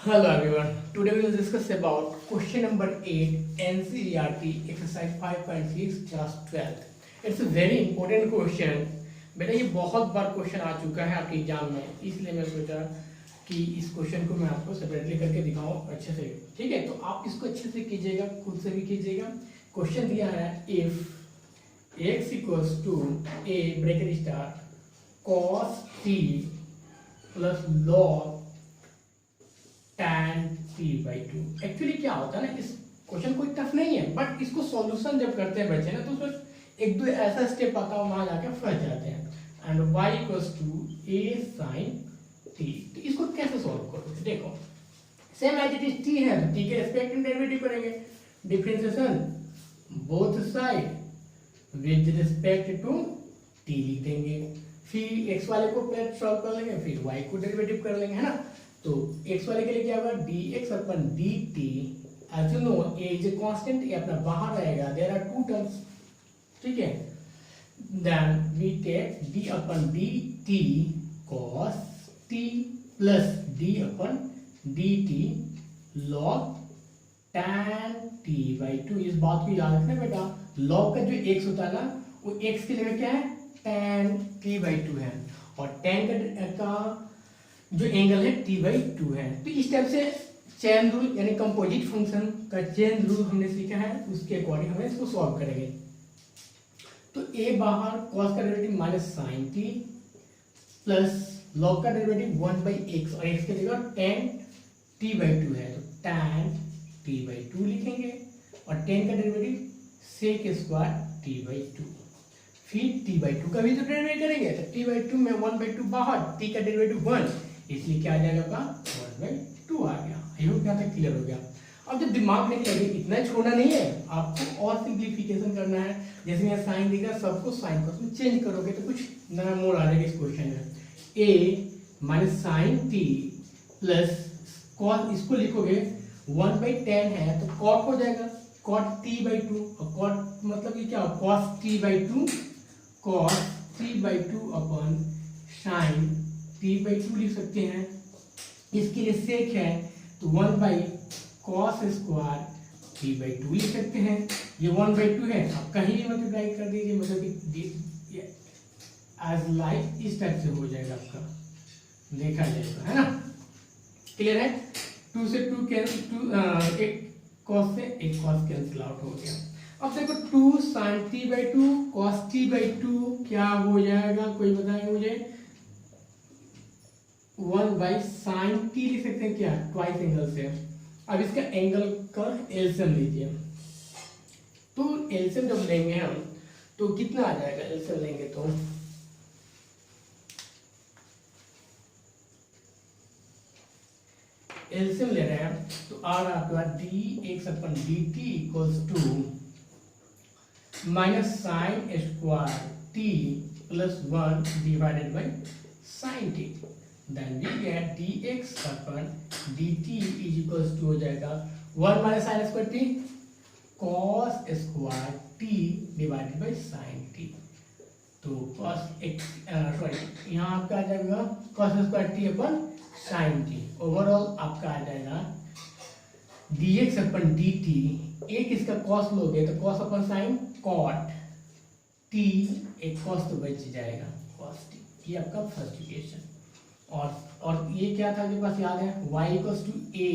Hello everyone. Today we will discuss about question number 8 NCERT exercise 5.6 class 12. It's a very important question. बेटा ये बहुत बार question आ चुका है आपके एग्जाम में, इसलिए मैं सोचा कि इस क्वेश्चन को मैं आपको सेपरेटली करके दिखाऊं अच्छे से। ठीक है, तो आप इसको अच्छे से कीजिएगा, खुद से भी कीजिएगा। क्वेश्चन दिया है if x equals to a bracket star cos t plus log tan t/2। Actually क्या होता है ना, इस क्वेश्चन कोई टफ नहीं है, बट इसको सॉल्यूशन जब करते हैं बच्चे ना, तो उसमें एक दो ऐसा स्टेप आता है, वहां जाके फंस जाते हैं। And y equals to a sin t। तो इसको कैसे सॉल्व करोगे? देखो, same as it is t है तो t के रिस्पेक्ट में डेरिवेटिव करेंगे, differentiation both side with respect to t लिख देंगे, फिर x वाले को पहले सॉल्व कर लेंगे, फिर y को डेरिवेटिव कर लेंगे, है ना। तो x वाले के लिए क्या होगा, dx upon dt, as you know a is a constant, ये अपना बाहर रहेगा, देयर आर टू टर्म्स, ठीक है। Then we take d upon dt cos t plus d upon dt log tan t/2। इस बात को याद रखना बेटा, log का जो x होता है ना, वो x की जगह क्या है, tan t/2 है, और tan का जो एंगल है t/2 है। तो इस टाइप से चेन रूल यानी कंपोजिट फंक्शन का चेन रूल हमने सीखा है, उसके अकॉर्डिंग हमें इसको सॉल्व करेंगे। तो a बाहर, cos का derivative minus sine t plus log का डेरिवेटिव 1/x, और x की जगह tan t/2 है, तो tan t/2 लिखेंगे, और tan का डेरिवेटिव sec स्क्वायर t/2, फिर t/2 का भी तो डेरिवेटिव करेंगे, तो t/2 में 1/2 बाहर, t का डेरिवेटिव 1, इसलिए क्या आ जाएगा आपका 1/2 आ गया। आई होप यहाँ तक क्लियर हो गया। अब जब दिमाग में लगे, इतना छोड़ना नहीं है, आपको और सिंप्लीफिकेशन करना है। जैसे यहाँ साइन दिख रहा है, सबको साइन को उसमें चेंज करोगे तो कुछ नया मोड़ आ जाएगा इस क्वेश्चन में। a minus sine t plus cot, इसको लिखोगे 1/10 है तो कॉट हो जाएगा cot t/2, और कॉट मतलब ये क्या हो, cos t/2, cos t/2 अपन साइन t/2 लिख सकते हैं। इसके लिए सेक है तो 1/cos स्क्वायर t/2 लिख सकते हैं। ये 1/2 है, आप कहीं भी मल्टीप्लाई कर दीजिए, मतलब कि एज लाइक इस टाइप से हो जाएगा, आपका देखा जाएगा, है ना। क्लियर है? 2 से 2 कैंसिल, एक cos से एक cos कैंसिल आउट हो गया। अब देखो 2 sin t/2 cos t/2 क्या हो जाएगा, कोई बताएगा मुझे? 1/sin t लिख सकते हैं क्या, ट्वाइस एंगल से। अब इसका एंगल का एलसीएम लीजिए, तो एलसीएम जब लेंगे हम तो कितना आ जाएगा, एलसीएम लेंगे तो एलसीएम ले रहे हैं तो आ रहा आपके पास dx upon dt equals to minus sine square t plus 1 divided by sine t। Then we get dx upon dt is equals to हो जाएगा 1 minus sine square t cos square t divided by sine t। तो cos x sorry यहाँ आपका आ जाएगा cos square t upon sine t। Overall आपका आ जाएगा dx अपन dt, एक इसका cos लोगे तो cos अपन साइन cot t, एक cos तो बच जाएगा cos t। ये आपका फर्स्ट इक्वेशन। और ये क्या था आपके पास याद है, y equals to a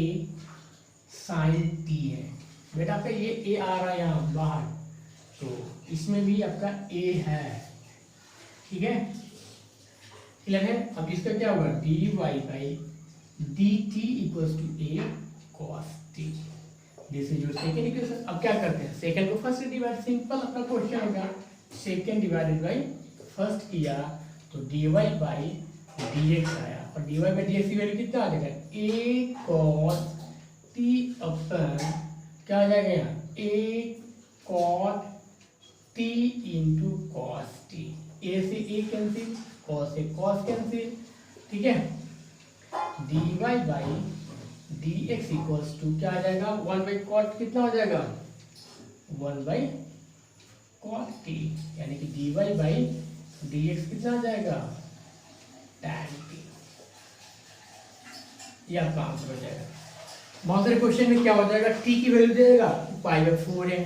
sine t है। बेटा आपका ये a आ रहा है यहाँ बाहर, तो इसमें भी आपका a है, ठीक है, क्लियर है। अब इसका क्या होगा, dy by dt equals to a cos t। This is your second equation. अब क्या करते हैं, सेकंड को फर्स्ट से डिवाइड, सिंपल अपना क्वेश्चन होगा, सेकंड डिवाइडेड बाई फर्स्ट किया तो dy बाई dx आया, और dy बाई dx की वैल्यू कितना आ जाएगा, a cos t अपन क्या आ जाएगा यहाँ, a cot t into cos t। a से a कैंसिल, cos से cos कैंसिल, ठीक है। dy by dx equals to क्या आ जाएगा, 1/cot कितना हो जाएगा, 1/cot t, यानी कि dy बाई dx कितना आ जाएगा, tan t। ये आपका आंसर हो जाएगा। बहुत सारे क्वेश्चन में क्या हो जाएगा, टी की वैल्यू देगा π/4 है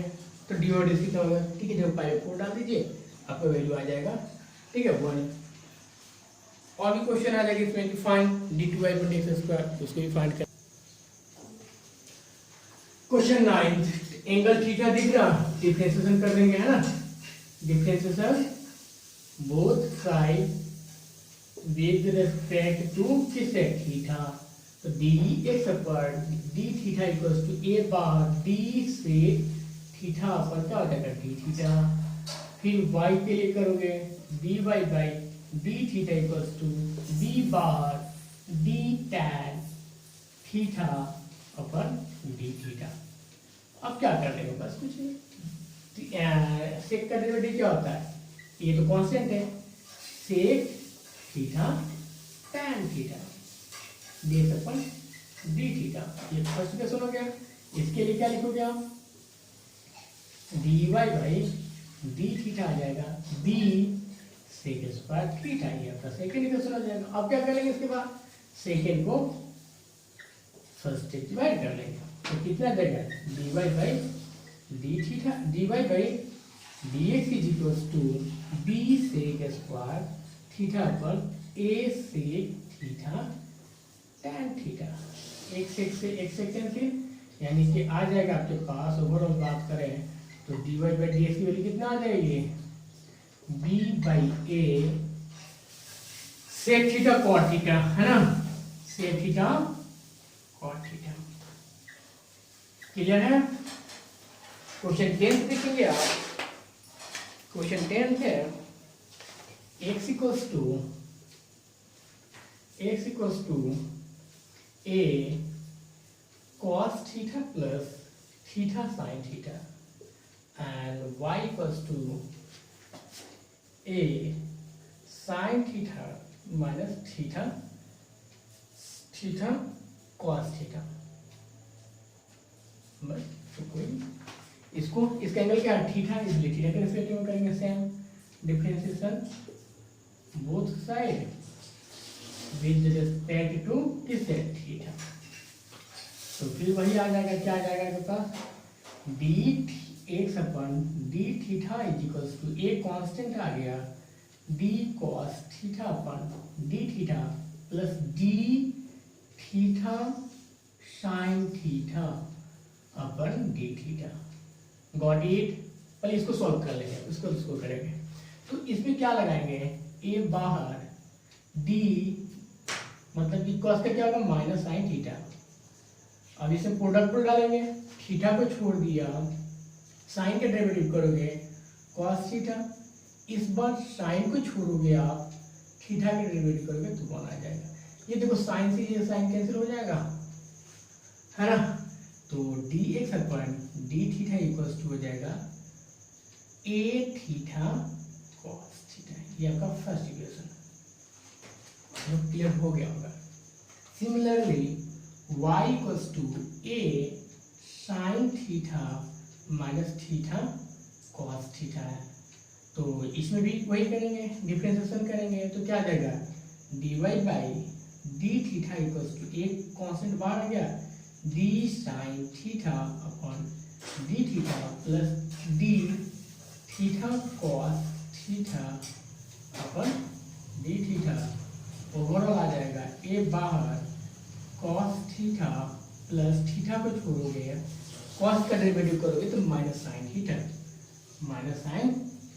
तो डी और डी कितना होगा, ठीक है, जब π/4 डाल दीजिए आपका वैल्यू आ जाएगा, ठीक है 1। और भी क्वेश्चन आ जाएगा इसमें कि फाइंड d2y/x², उसको भी फाइंड कर। क्वेश्चन 9, एंगल थीटा दिख रहा, डिफरेंशिएशन कर देंगे, है ना, differentiation both side with respect to किससे, थीटा, तो dx पर d theta equals to a बार d से थीटा पर क्या हो जाएगा d थीटा, फिर y के लिए करोगे dy by d theta equals to b बार d tan theta upon d theta. अब क्या कर लेंगे, बस कुछ नहीं, सेक का डेरिवेटिव क्या होता है, ये तो कांस्टेंट है, sec theta tan theta ds upon d theta, ये फर्स्ट क्वेश्चन हो गया। इसके लिए क्या लिखोगे आप, dy बाई d थीटा आ जाएगा b सेक स्क्वायर थीटा, ये आपका सेकंड क्वेश्चन हो जाएगा। अब क्या करेंगे, इसके बाद सेकंड को फर्स्ट से डिवाइड कर लेंगे, तो कितना देगा dy by d theta, dy by dx is equals to b sec square theta पर a sec theta tan theta, एक से कैंसिल, यानी कि आ जाएगा आपके पास, ओवरऑल बात करें तो dy बाई dx की वैल्यू कितना आ जाएगी, b by a sec theta cot theta, है ना, sec theta cot theta. Clear है। क्वेश्चन 10 देखेंगे आप, क्वेश्चन 10 है x equals to a cos theta plus theta sin theta and y equals to a sin theta minus theta cos theta। बस तो कोई इसको, इसका एंगल क्या है, थीटा, इसलिए थीटा के रिस्पेक्ट में करेंगे same differentiation both side with respect to किससे, थीटा, तो फिर वही आ जाएगा, क्या आ जाएगा आपके पास d x upon d theta is equals to a constant आ गया d cos theta upon d theta plus d theta sin theta upon d theta. Got it. पहले इसको सॉल्व कर लेंगे, इसको करेंगे, तो इसमें क्या लगाएंगे, a बाहर d मतलब कि cos का क्या होगा माइनस साइन थीटा, अब इसे प्रोडक्ट पर डालेंगे, थीटा को छोड़ दिया, साइन का डेरिवेटिव करोगे cos थीटा, इस बार साइन को छोड़ोगे आप, थीटा का डेरिवेटिव करोगे तो 1 आ जाएगा। ये देखो साइन से ये साइन कैंसिल हो जाएगा, है ना, तो dx upon d theta equals to हो जाएगा a थीटा cos थीटा, ये आपका फर्स्ट इक्वेशन क्लियर हो गया होगा। Similarly y equals to a sin theta minus theta cos theta है, तो इसमें भी वही करेंगे, डिफरेंशिएशन करेंगे, तो क्या आ जाएगा dy by d theta equals to एक कांस्टेंट बाहर आ गया d sin theta upon d theta plus d theta cos theta upon d theta, overall आ जाएगा a बाहर cos थीटा प्लस थीटा को छोड़ोगे, cos का डेरिवेटिव करोगे तो माइनस साइन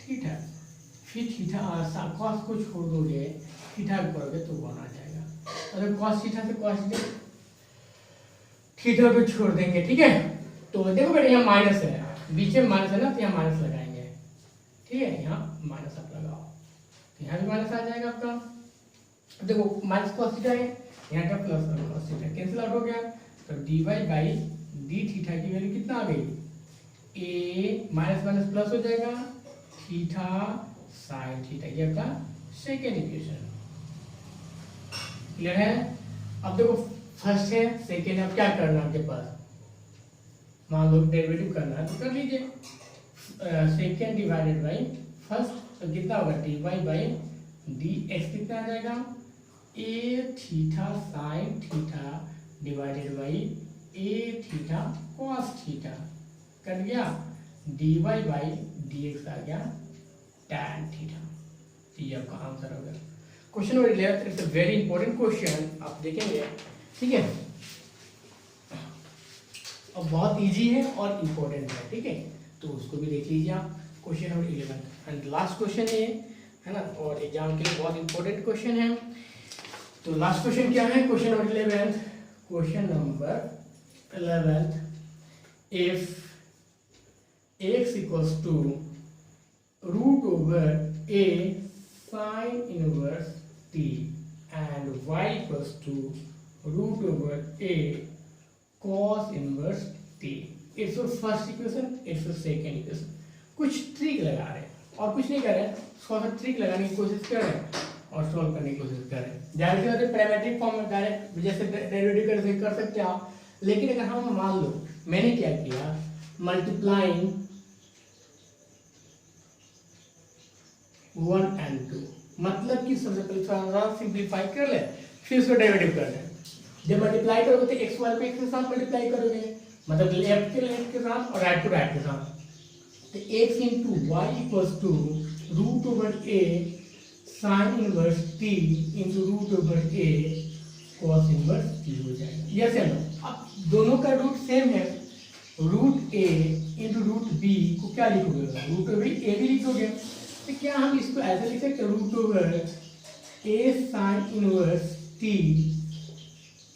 थीटा, फिर थीटा cos को छोड़ दोगे, थीटा को करोगे तो 1 आ जाएगा। अगर cos थीटा से cos थीटा को छोड़ देंगे, ठीक है, तो देखो बेटा यहाँ माइनस है, बीच में माइनस है ना, तो यहाँ माइनस लगाएंगे, ठीक है, यहाँ माइनस आप लगाओ, तो यहाँ भी माइनस आ जाएगा आपका, देखो माइनस cos थीटा है, यहाँ का plus cos theta cancel out हो गया, तो dy बाई d थीटा की वैल्यू कितना आ गई, a माइनस माइनस प्लस हो जाएगा, थीटा साइन थीटा, ये आपका सेकेंड इक्वेशन। क्लियर है। अब देखो फर्स्ट है, सेकेंड है, अब क्या करना है आपके पास, मान लो डेरिवेटिव करना है तो कर लीजिए, सेकेंड डिवाइडेड बाई फर्स्ट, तो कितना होगा dy बाई डी एक्स कितना आ जाएगा a theta sine theta divided by a theta cos theta cut गया, dy बाई dx आ गया tan थीटा। ये आपका आंसर होगा। Question number 11 it's a very important question, आप देखेंगे, ठीक है, और बहुत इजी है और इम्पोर्टेंट है, ठीक है, तो उसको भी देख लीजिए आप। Question number 11 and last question है ना, और एग्जाम के लिए बहुत इंपॉर्टेंट क्वेश्चन है। तो लास्ट क्वेश्चन क्या है, question number 11, question number 11, if x equals to root over a sin inverse t and y equals to root over a cos inverse t, it's your first equation, it's your second equation। कुछ trick लगा रहे हैं और कुछ नहीं कर रहे हैं, थोड़ा सा ट्रिक लगाने की कोशिश कर रहे हैं और सॉल्व करने की कोशिश कर रहे हैं। जाहिर सी बात है पैरामीट्रिक फॉर्म में डायरेक्ट जैसे डेरिवेटिव कर सकते हैं आप, लेकिन अगर हम मान लो मैंने क्या किया, मल्टीप्लाइंग 1 and 2, मतलब कि सबसे पहले थोड़ा सिंप्लीफाई कर ले, फिर उसको डेरिवेटिव कर ले। जब मल्टीप्लाई करोगे तो एक्स वाई को एक्स के साथ मल्टीप्लाई करोगे, मतलब लेफ्ट के लेफ्ट के साथ और राइट को राइट के साथ, तो x into y equals to root over a sine inverse t into root over a cos inverse t हो जाएगा। यस या नो? अब दोनों का रूट सेम है, root a into root b को क्या लिखोगे, रूट ओवर ए भी लिखोगे, तो क्या हम इसको ऐसे लिख सकते हैं, root over a sine inverse t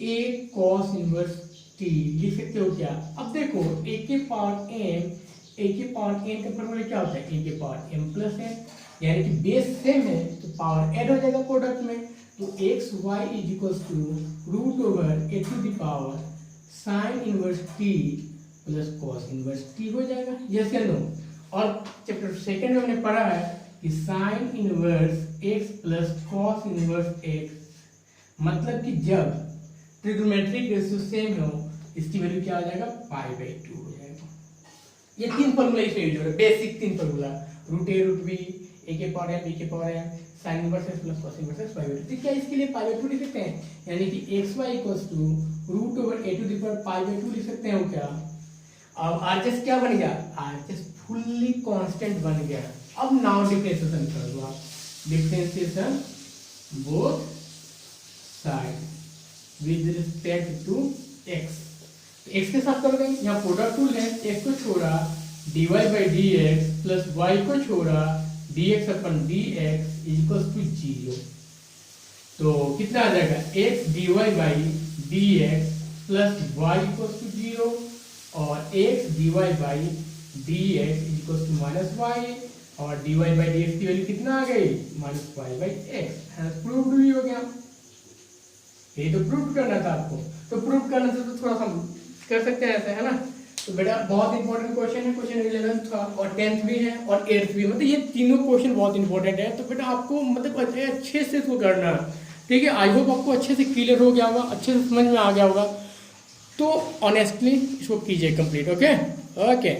a cos inverse t लिख सकते हो क्या? अब देखो ए के पावर एन का फॉर्मूला क्या होता है, ए के पावर एम प्लस एन, यानी कि बेस सेम है तो पावर ऐड हो जाएगा प्रोडक्ट में, तो x y is equals to root over a to the power sine inverse t plus cos inverse t हो जाएगा। यस या नो? और चैप्टर सेकंड में हमने पढ़ा है कि sign inverse x plus cos inverse x, मतलब कि जब ट्रिग्नोमेट्रिक रेशियो सेम हो इसकी वैल्यू क्या हो जाएगा, π/2 हो जाएगा। ये तीन फॉर्मूला इसमें यूज हो रहा है, बेसिक तीन formula, root a root b a के पावर एम बी के power m sine inverse x plus cos inverse x π/2। तो क्या इसके लिए π/2 लिख सकते हैं, यानी कि x y equals to root over a to the power π/2 लिख सकते हैं क्या? अब आरएचएस क्या बन गया, आरएचएस फुल्ली कांस्टेंट बन गया। अब नाउ डिफरेंशिएशन कर दो आप, differentiation both side with respect to x, x के साथ करोगे, यहाँ प्रोडक्ट टू लें, एक्स को छोड़ा dy by d x plus y को छोड़ा dx upon dx equals to 0, तो कितना आ जाएगा, x dy by d x plus y equals to 0 और x dy by d x equals to minus y और dy बाई डी एक्स की value कितना आ गई, minus y by x. Prove भी हो गया, ये तो प्रूव करना था आपको, तो प्रूव करने से तो थोड़ा सा कर सकते हैं ऐसे, है ना। तो बेटा बहुत इंपॉर्टेंट क्वेश्चन है, क्वेश्चन 11th का और 10th भी है और 8th भी, मतलब ये तीनों क्वेश्चन बहुत इंपॉर्टेंट है। तो बेटा आपको मतलब अच्छे से इसको करना है, ठीक है। आई होप आपको अच्छे से क्लियर हो गया होगा, अच्छे से समझ में आ गया होगा, तो ऑनेस्टली इसको कीजिए कंप्लीट। Okay okay.